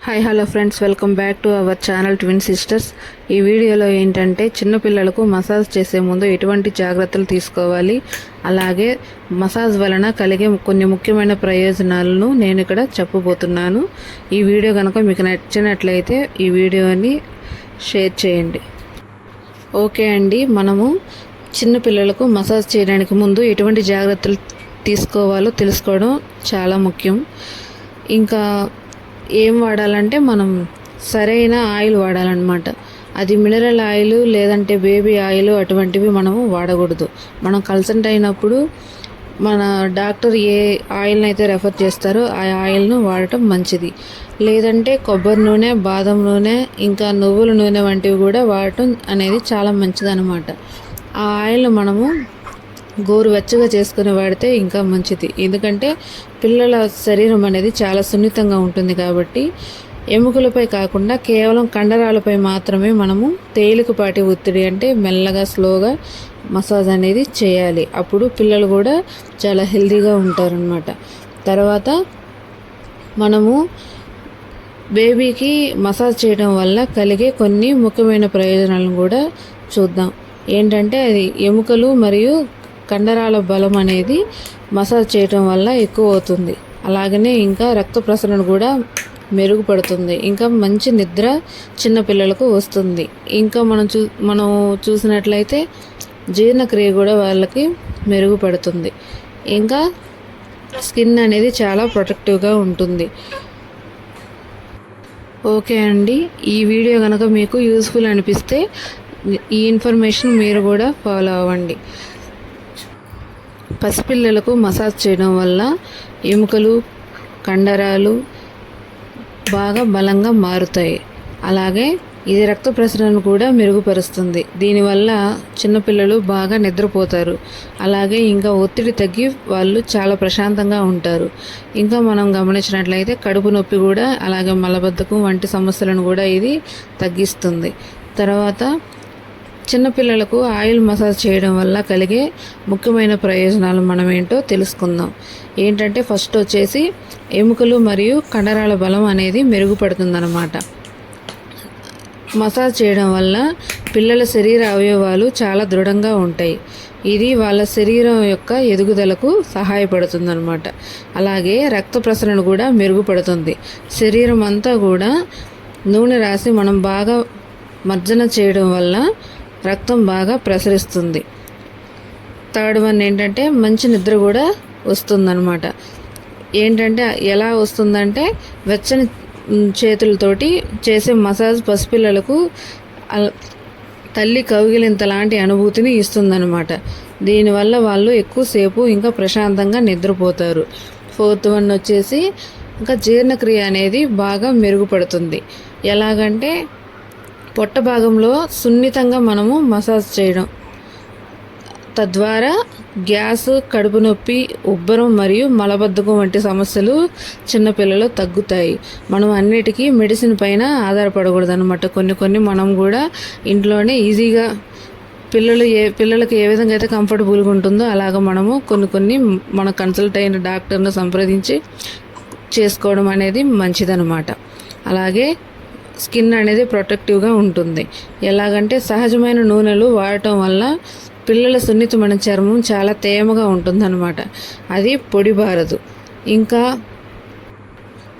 Hi hello friends, welcome back to our channel twin sisters. ఈ వీడియోలో ఏంటంటే చిన్నపిల్లలకు మసాజ్ చేసే ముందు ఎటువంటి జాగ్రత్తలు తీసుకోవాలి, అలాగే మసాజ్ వలన కలిగే కొన్ని ముఖ్యమైన ప్రయోజనాలను నేను ఇక్కడ చెప్పబోతున్నాను. ఈ వీడియో కనుక మీకు నచ్చినట్లయితే ఈ వీడియోని షేర్ చేయండి. ఓకే అండి, మనము చిన్నపిల్లలకు మసాజ్ చేయడానికి ముందు ఎటువంటి జాగ్రత్తలు తీసుకోవాలో తెలుసుకోవడం చాలా ముఖ్యం. ఇంకా ఏం వాడాలంటే మనం సరైన ఆయిల్ వాడాలన్నమాట. అది మినరల్ ఆయిల్ లేదంటే బేబీ ఆయిల్ అటువంటివి మనము వాడకూడదు. మనం కన్సల్ట్ అయినప్పుడు మన డాక్టర్ ఏ ఆయిల్ని అయితే రెఫర్ చేస్తారో ఆ ఆయిల్ను వాడటం మంచిది. లేదంటే కొబ్బరి నూనె, బాదం నూనె, ఇంకా నువ్వుల నూనె వంటివి కూడా వాడటం అనేది చాలా మంచిదన్నమాట. ఆ ఆయిల్ మనము గోరువెచ్చగా చేసుకుని వాడితే ఇంకా మంచిది. ఎందుకంటే పిల్లల శరీరం అనేది చాలా సున్నితంగా ఉంటుంది కాబట్టి ఎముకలపై కాకుండా కేవలం కండరాలపై మాత్రమే మనము తేలికపాటి ఒత్తిడి అంటే మెల్లగా స్లోగా మసాజ్ అనేది చేయాలి. అప్పుడు పిల్లలు కూడా చాలా హెల్తీగా ఉంటారనమాట. తర్వాత మనము బేబీకి మసాజ్ చేయడం వల్ల కలిగే కొన్ని ముఖ్యమైన ప్రయోజనాలను కూడా చూద్దాం. ఏంటంటే అది ఎముకలు మరియు కండరాల బలం అనేది మసాజ్ చేయటం వల్ల ఎక్కువ అవుతుంది. అలాగనే ఇంకా రక్త ప్రసరణ కూడా మెరుగుపడుతుంది. ఇంకా మంచి నిద్ర చిన్నపిల్లలకు వస్తుంది. ఇంకా మనం చూసినట్లయితే జీర్ణక్రియ కూడా వాళ్ళకి మెరుగుపడుతుంది. ఇంకా స్కిన్ అనేది చాలా ప్రొటెక్టివ్గా ఉంటుంది. ఓకే అండి, ఈ వీడియో కనుక మీకు యూస్ఫుల్ అనిపిస్తే ఈ ఇన్ఫర్మేషన్ మీరు కూడా ఫాలో అవ్వండి. పసిపిల్లలకు మసాజ్ చేయడం వల్ల ఎముకలు, కండరాలు బాగా బలంగా మారుతాయి. అలాగే ఇది రక్త ప్రసరణను కూడా మెరుగుపరుస్తుంది. దీనివల్ల చిన్నపిల్లలు బాగా నిద్రపోతారు. అలాగే ఇంకా ఒత్తిడి తగ్గి వాళ్ళు చాలా ప్రశాంతంగా ఉంటారు. ఇంకా మనం గమనించినట్లయితే కడుపు నొప్పి కూడా, అలాగే మలబద్ధకం వంటి సమస్యలను కూడా ఇది తగ్గిస్తుంది. తర్వాత చిన్నపిల్లలకు ఆయిల్ మసాజ్ చేయడం వల్ల కలిగే ముఖ్యమైన ప్రయోజనాలు మనం ఏంటో తెలుసుకుందాం. ఏంటంటే ఫస్ట్ వచ్చేసి ఎముకలు మరియు కండరాల బలం అనేది మెరుగుపడుతుందన్నమాట. మసాజ్ చేయడం వల్ల పిల్లల శరీర అవయవాలు చాలా దృఢంగా ఉంటాయి. ఇది వాళ్ళ శరీరం యొక్క ఎదుగుదలకు సహాయపడుతుందన్నమాట. అలాగే రక్త ప్రసరణ కూడా మెరుగుపడుతుంది. శరీరం అంతా కూడా నూనె రాసి మనం బాగా మర్జన చేయడం వల్ల రక్తం బాగా ప్రసరిస్తుంది. థర్డ్ వన్ ఏంటంటే మంచి నిద్ర కూడా వస్తుందన్నమాట. ఏంటంటే ఎలా వస్తుందంటే వెచ్చని చేతులతోటి చేసే మసాజ్ పసిపిల్లలకు తల్లి కౌగిలింత లాంటి అనుభూతిని ఇస్తుందన్నమాట. దీనివల్ల వాళ్ళు ఎక్కువసేపు ఇంకా ప్రశాంతంగా నిద్రపోతారు. ఫోర్త్ వన్ వచ్చేసి ఇంకా జీర్ణక్రియ అనేది బాగా మెరుగుపడుతుంది. ఎలాగంటే పొట్ట భాగంలో సున్నితంగా మనము మసాజ్ చేయడం తద్వారా గ్యాస్, కడుపు నొప్పి, ఉబ్బరం మరియు మలబద్ధకం వంటి సమస్యలు చిన్నపిల్లలు తగ్గుతాయి. మనం అన్నిటికీ మెడిసిన్ పైన ఆధారపడకూడదు అనమాట. కొన్ని మనం కూడా ఇంట్లోనే ఈజీగా పిల్లలకి ఏ విధంగా అయితే కంఫర్టబుల్గా ఉంటుందో అలాగ మనము కొన్ని మన కన్సల్ట్ అయిన డాక్టర్ను సంప్రదించి చేసుకోవడం అనేది మంచిదన్నమాట. అలాగే స్కిన్ అనేది ప్రొటెక్టివ్గా ఉంటుంది. ఎలాగంటే సహజమైన నూనెలు వాడటం వల్ల పిల్లల సున్నితమైన చర్మం చాలా తేమగా ఉంటుందన్నమాట. అది పొడిబారదు. ఇంకా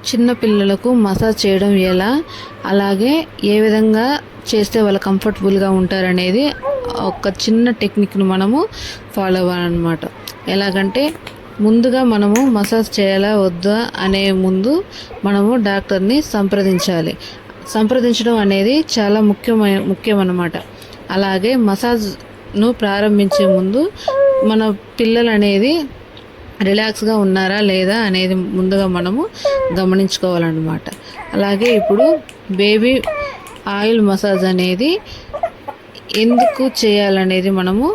చిన్నపిల్లలకు మసాజ్ చేయడం ఎలా, అలాగే ఏ విధంగా చేస్తే వాళ్ళు కంఫర్టబుల్గా ఉంటారనేది ఒక చిన్న టెక్నిక్ను మనము ఫాలో అవ్వాలన్నమాట. ఎలాగంటే ముందుగా మనము మసాజ్ చేయాలా వద్దా అనే ముందు మనము డాక్టర్ని సంప్రదించడం అనేది చాలా ముఖ్యమన్నమాట. అలాగే మసాజ్ను ప్రారంభించే ముందు మన పిల్లలు అనేది రిలాక్స్గా ఉన్నారా లేదా అనేది ముందుగా మనము గమనించుకోవాలన్నమాట. అలాగే ఇప్పుడు బేబీ ఆయిల్ మసాజ్ అనేది ఎందుకు చేయాలనేది మనము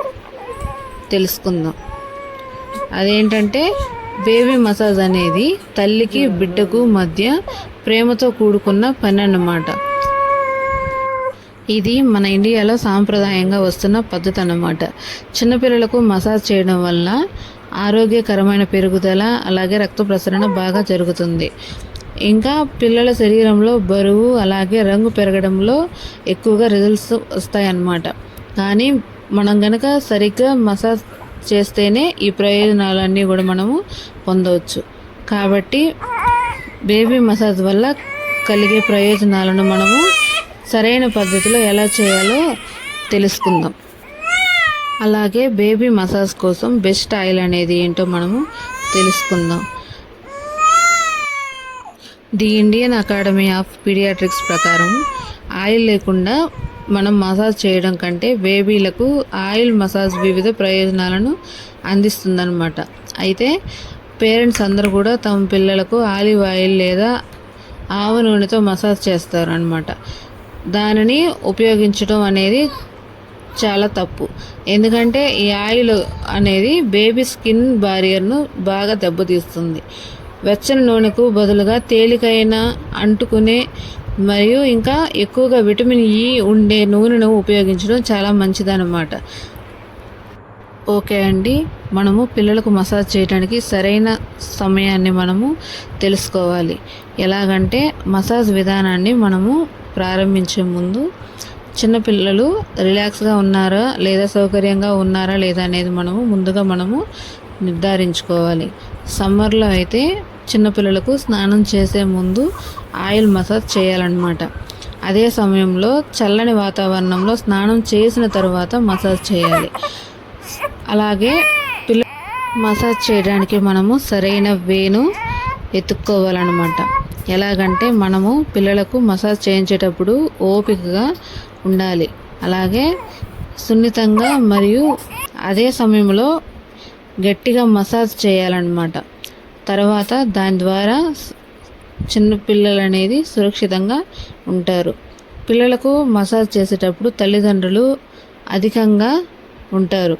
తెలుసుకుందాం. అదేంటంటే బేబీ మసాజ్ అనేది తల్లికి బిడ్డకు మధ్య ప్రేమతో కూడుకున్న పని అన్నమాట. ఇది మన ఇండియాలో సాంప్రదాయంగా వస్తున్న పద్ధతి అన్నమాట. చిన్నపిల్లలకు మసాజ్ చేయడం వల్ల ఆరోగ్యకరమైన పెరుగుదల, అలాగే రక్త ప్రసరణ బాగా జరుగుతుంది. ఇంకా పిల్లల శరీరంలో బరువు అలాగే రంగు పెరగడంలో ఎక్కువగా రిజల్ట్స్ వస్తాయన్నమాట. కానీ మనం కనుక సరిగ్గా మసాజ్ చేస్తేనే ఈ ప్రయోజనాలన్నీ కూడా మనము పొందవచ్చు. కాబట్టి బేబీ మసాజ్ వల్ల కలిగే ప్రయోజనాలను మనము సరైన పద్ధతిలో ఎలా చేయాలో తెలుసుకుందాం. అలాగే బేబీ మసాజ్ కోసం బెస్ట్ ఆయిల్ అనేది ఏంటో మనము తెలుసుకుందాం. The Indian Academy of Pediatrics ప్రకారం ఆయిల్ లేకుండా మనం మసాజ్ చేయడం కంటే బేబీలకు ఆయిల్ మసాజ్ వివిధ ప్రయోజనాలను అందిస్తుందన్నమాట. అయితే పేరెంట్స్ అందరూ కూడా తమ పిల్లలకు ఆలివ్ ఆయిల్ లేదా ఆవ నూనెతో మసాజ్ చేస్తారు అన్నమాట. దానిని ఉపయోగించడం అనేది చాలా తప్పు. ఎందుకంటే ఈ ఆయిల్ అనేది బేబీ స్కిన్ బారియర్ను బాగా దెబ్బతీస్తుంది. వెచ్చని నూనెకు బదులుగా తేలికైన అంటుకునే మరియు ఇంకా ఎక్కువగా విటమిన్ ఈ ఉండే నూనెను ఉపయోగించడం చాలా మంచిదన్నమాట. ఓకే అండి, మనము పిల్లలకు మసాజ్ చేయడానికి సరైన సమయాన్ని మనము తెలుసుకోవాలి. ఎలాగంటే మసాజ్ విధానాన్ని మనము ప్రారంభించే ముందు చిన్నపిల్లలు రిలాక్స్గా ఉన్నారా లేదా సౌకర్యంగా ఉన్నారా లేదా అనేది మనము నిర్ధారించుకోవాలి. సమ్మర్లో అయితే చిన్నపిల్లలకు స్నానం చేసే ముందు ఆయిల్ మసాజ్ చేయాలన్నమాట. అదే సమయంలో చల్లని వాతావరణంలో స్నానం చేసిన తర్వాత మసాజ్ చేయాలి. అలాగే మసాజ్ చేయడానికి మనము సరైన వేను ఎత్తుక్కోవాలన్నమాట. ఎలాగంటే మనము పిల్లలకు మసాజ్ చేయించేటప్పుడు ఓపికగా ఉండాలి. అలాగే సున్నితంగా మరియు అదే సమయంలో గట్టిగా మసాజ్ చేయాలన్నమాట. తర్వాత దాని ద్వారా చిన్నపిల్లలు అనేది సురక్షితంగా ఉంటారు. పిల్లలకు మసాజ్ చేసేటప్పుడు తల్లిదండ్రులు అధికంగా ఉంటారు.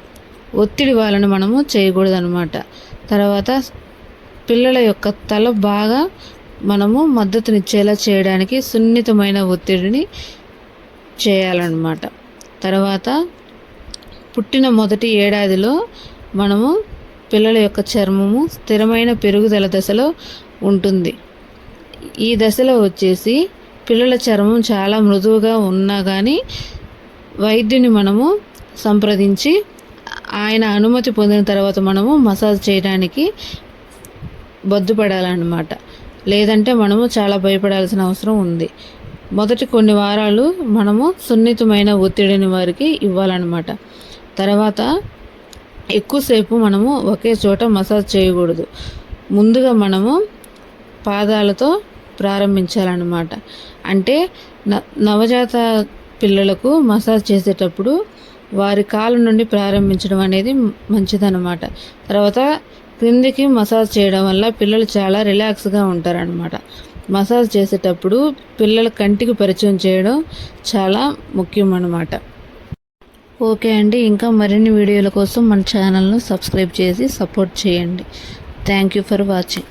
ఒత్తిడి వాళ్ళని మనము చేయకూడదు అన్నమాట. తర్వాత పిల్లల యొక్క తల బాగా మనము మద్దతునిచ్చేలా చేయడానికి సున్నితమైన ఒత్తిడిని చేయాలన్నమాట. తర్వాత పుట్టిన మొదటి ఏడాదిలో మనము పిల్లల యొక్క చర్మము స్థిరమైన పెరుగుదల దశలో ఉంటుంది. ఈ దశలో వచ్చేసి పిల్లల చర్మం చాలా మృదువుగా ఉన్నా కానీ వైద్యుని మనము సంప్రదించి ఆయన అనుమతి పొందిన తర్వాత మనము మసాజ్ చేయడానికి బద్దుపడాలన్నమాట. లేదంటే మనము చాలా భయపడాల్సిన అవసరం ఉంది. మొదటి కొన్ని వారాలు మనము సున్నితమైన ఒత్తిడిని వారికి ఇవ్వాలన్నమాట. తర్వాత ఎక్కువసేపు మనము ఒకే చోట మసాజ్ చేయకూడదు. ముందుగా మనము పాదాలతో ప్రారంభించాలన్నమాట. అంటే నవజాత పిల్లలకు మసాజ్ చేసేటప్పుడు వారి కాళ్ళ నుండి ప్రారంభించడం అనేది మంచిదన్నమాట. తర్వాత క్రిందికి మసాజ్ చేయడం వల్ల పిల్లలు చాలా రిలాక్స్గా ఉంటారనమాట. మసాజ్ చేసేటప్పుడు పిల్లల కంటికి పరిచయం చేయడం చాలా ముఖ్యం అన్నమాట. ఓకే అండి, ఇంకా మరిన్ని వీడియోల కోసం మన ఛానల్ను సబ్స్క్రైబ్ చేసి సపోర్ట్ చేయండి. Thank you for watching.